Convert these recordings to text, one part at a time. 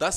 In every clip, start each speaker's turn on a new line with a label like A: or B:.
A: 10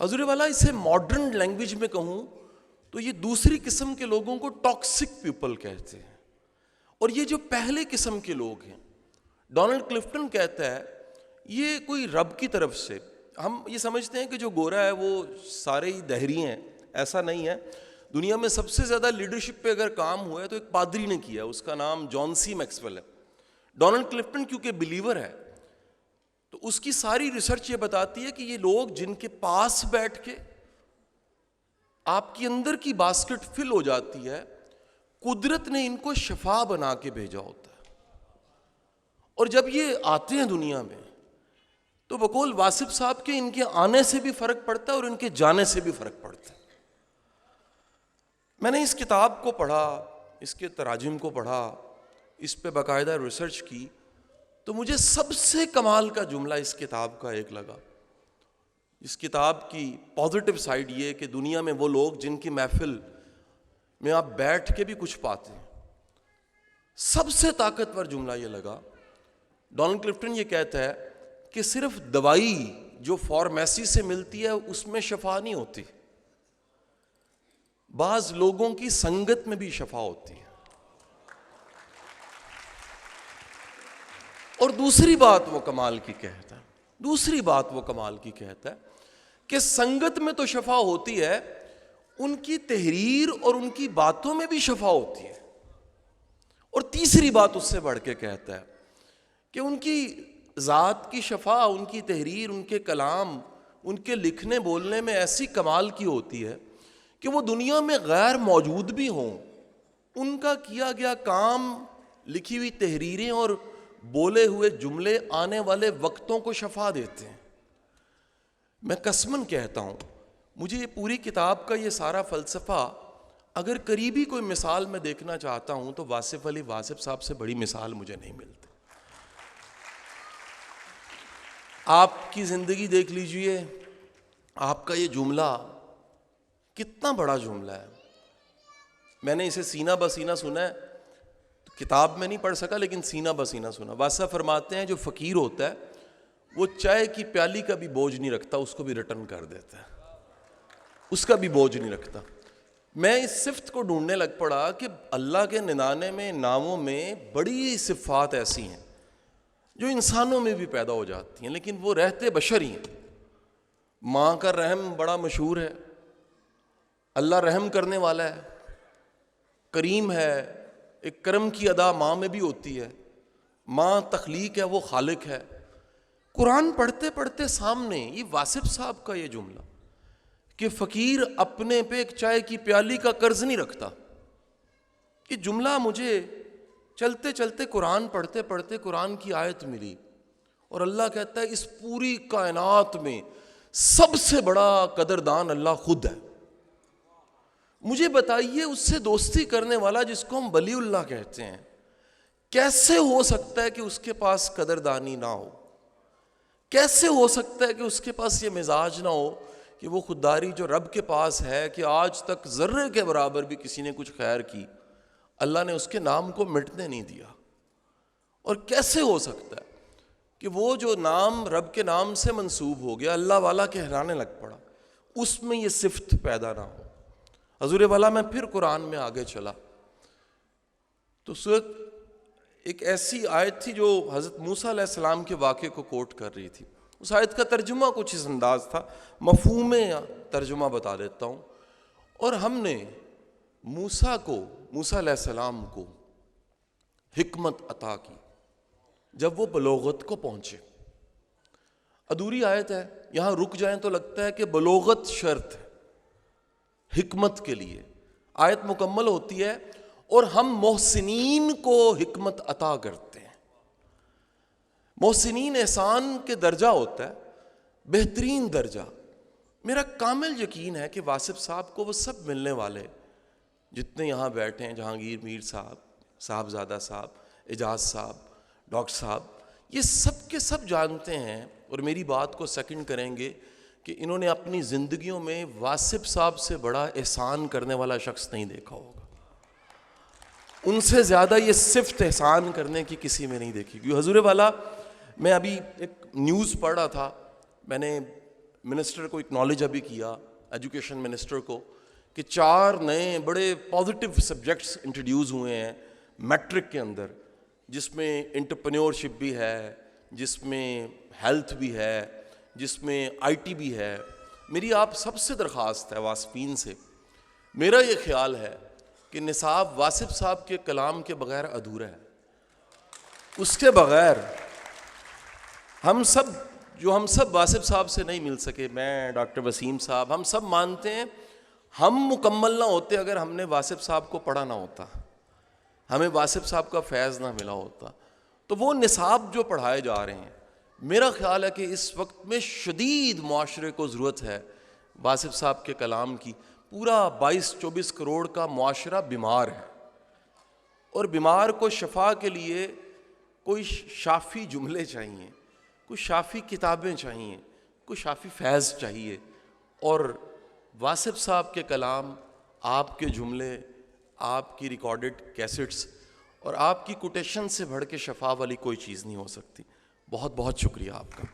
A: حضور والا اسے ماڈرن لینگویج میں کہوں تو یہ دوسری قسم کے لوگوں کو ٹاکسک پیپل کہتے ہیں. اور یہ جو پہلے قسم کے لوگ ہیں، ڈونلڈ کلفٹن کہتا ہے یہ کوئی رب کی طرف سے، ہم یہ سمجھتے ہیں کہ جو گورا ہے وہ سارے ہی دہری ہیں، ایسا نہیں ہے. دنیا میں سب سے زیادہ لیڈرشپ پہ اگر کام ہوا ہے تو ایک پادری نے کیا، اس کا نام جان سی میکسویل ہے. ڈونلڈ کلفٹن کیونکہ بلیور ہے تو اس کی ساری ریسرچ یہ بتاتی ہے کہ یہ لوگ جن کے پاس بیٹھ کے آپ کی اندر کی باسکٹ فل ہو جاتی ہے، قدرت نے ان کو شفا بنا کے بھیجا ہوتا ہے. اور جب یہ آتے ہیں دنیا میں تو بقول واصف صاحب کے ان کے آنے سے بھی فرق پڑتا ہے اور ان کے جانے سے بھی فرق پڑتا ہے. میں نے اس کتاب کو پڑھا، اس کے تراجم کو پڑھا، اس پہ باقاعدہ ریسرچ کی، تو مجھے سب سے کمال کا جملہ اس کتاب کا ایک لگا. اس کتاب کی پازیٹیو سائیڈ یہ کہ دنیا میں وہ لوگ جن کی محفل میں آپ بیٹھ کے بھی کچھ پاتے ہیں. سب سے طاقتور جملہ یہ لگا. ڈونلڈ کلفٹن یہ کہتا ہے کہ صرف دوائی جو فارمیسی سے ملتی ہے اس میں شفا نہیں ہوتی، بعض لوگوں کی سنگت میں بھی شفا ہوتی ہے. اور دوسری بات وہ کمال کی کہتا ہے، دوسری بات وہ کمال کی کہتا ہے کہ سنگت میں تو شفا ہوتی ہے، ان کی تحریر اور ان کی باتوں میں بھی شفا ہوتی ہے. اور تیسری بات اس سے بڑھ کے کہتا ہے کہ ان کی ذات کی شفا، ان کی تحریر، ان کے کلام، ان کے لکھنے بولنے میں ایسی کمال کی ہوتی ہے کہ وہ دنیا میں غیر موجود بھی ہوں، ان کا کیا گیا کام، لکھی ہوئی تحریریں اور بولے ہوئے جملے آنے والے وقتوں کو شفا دیتے ہیں. میں قسماً کہتا ہوں مجھے یہ پوری کتاب کا یہ سارا فلسفہ اگر قریبی کوئی مثال میں دیکھنا چاہتا ہوں تو واصف علی واصف صاحب سے بڑی مثال مجھے نہیں ملتی. آپ کی زندگی دیکھ لیجئے، آپ کا یہ جملہ کتنا بڑا جملہ ہے. میں نے اسے سینہ بسینہ سنا ہے، کتاب میں نہیں پڑھ سکا لیکن سینہ بسینہ سنا. واسطہ فرماتے ہیں جو فقیر ہوتا ہے وہ چائے کی پیالی کا بھی بوجھ نہیں رکھتا، اس کو بھی ریٹرن کر دیتا ہے، اس کا بھی بوجھ نہیں رکھتا. میں اس صفت کو ڈھونڈنے لگ پڑا کہ اللہ کے ننانے میں ناموں میں بڑی صفات ایسی ہیں جو انسانوں میں بھی پیدا ہو جاتی ہیں لیکن وہ رہتے بشر ہی ہیں. ماں کا رحم بڑا مشہور ہے، اللہ رحم کرنے والا ہے، کریم ہے، ایک کرم کی ادا ماں میں بھی ہوتی ہے. ماں تخلیق ہے، وہ خالق ہے. قرآن پڑھتے پڑھتے سامنے یہ واصف صاحب کا یہ جملہ کہ فقیر اپنے پہ ایک چائے کی پیالی کا قرض نہیں رکھتا، یہ جملہ مجھے چلتے چلتے قرآن پڑھتے پڑھتے قرآن کی آیت ملی اور اللہ کہتا ہے اس پوری کائنات میں سب سے بڑا قدردان اللہ خود ہے. مجھے بتائیے اس سے دوستی کرنے والا جس کو ہم ولی اللہ کہتے ہیں کیسے ہو سکتا ہے کہ اس کے پاس قدردانی نہ ہو؟ کیسے ہو سکتا ہے کہ اس کے پاس یہ مزاج نہ ہو کہ وہ خودداری جو رب کے پاس ہے کہ آج تک ذرے کے برابر بھی کسی نے کچھ خیر کی اللہ نے اس کے نام کو مٹنے نہیں دیا؟ اور کیسے ہو سکتا ہے کہ وہ جو نام رب کے نام سے منسوب ہو گیا اللہ والا کہلانے لگ پڑا، اس میں یہ صفت پیدا نہ ہو؟ حضور والا میں پھر قرآن میں آگے چلا تو سورت ایک ایسی آیت تھی جو حضرت موسیٰ علیہ السلام کے واقعے کو کوٹ کر رہی تھی. اس آیت کا ترجمہ کچھ اس انداز تھا، مفہوم ترجمہ بتا دیتا ہوں. اور ہم نے موسیٰ علیہ السلام کو حکمت عطا کی جب وہ بلوغت کو پہنچے. ادھوری آیت ہے، یہاں رک جائیں تو لگتا ہے کہ بلوغت شرط ہے حکمت کے لیے. آیت مکمل ہوتی ہے اور ہم محسنین کو حکمت عطا کرتے ہیں. محسنین احسان کے درجہ ہوتا ہے بہترین درجہ. میرا کامل یقین ہے کہ واصف صاحب کو وہ سب ملنے والے جتنے یہاں بیٹھے ہیں، جہانگیر میر صاحب، صاحبزادہ صاحب، اعجاز صاحب، ڈاکٹر صاحب، یہ سب کے سب جانتے ہیں اور میری بات کو سیکنڈ کریں گے کہ انہوں نے اپنی زندگیوں میں واصف صاحب سے بڑا احسان کرنے والا شخص نہیں دیکھا ہوگا. ان سے زیادہ یہ صفت احسان کرنے کی کسی میں نہیں دیکھی. حضور والا میں ابھی ایک نیوز پڑھ رہا تھا، منسٹر کو اکنالج ابھی کیا, ایجوکیشن منسٹر کو, کہ 4 نئے بڑے پازیٹیو سبجیکٹس انٹروڈیوس ہوئے ہیں میٹرک کے اندر, جس میں انٹرپرینیورشپ بھی ہے, جس میں ہیلتھ بھی ہے, جس میں آئی ٹی بھی ہے. میری آپ سب سے درخواست ہے واسفین سے, میرا یہ خیال ہے کہ نصاب واصف صاحب کے کلام کے بغیر ادھورا ہے. اس کے بغیر ہم سب واصف صاحب سے نہیں مل سکے, میں ڈاکٹر وسیم صاحب, ہم سب مانتے ہیں ہم مکمل نہ ہوتے اگر ہم نے واصف صاحب کو پڑھا نہ ہوتا, ہمیں واصف صاحب کا فیض نہ ملا ہوتا. تو وہ نصاب جو پڑھائے جا رہے ہیں, میرا خیال ہے کہ اس وقت میں شدید معاشرے کو ضرورت ہے واصف صاحب کے کلام کی. پورا 22-24 کروڑ کا معاشرہ بیمار ہے, اور بیمار کو شفا کے لیے کوئی شافی جملے چاہیے, کوئی شافی کتابیں چاہیے, کوئی شافی فیض چاہیے. اور واصف صاحب کے کلام, آپ کے جملے, آپ کی ریکارڈڈ کیسٹس اور آپ کی کوٹیشن سے بڑھ کے شفا والی کوئی چیز نہیں ہو سکتی. بہت بہت شکریہ آپ کا.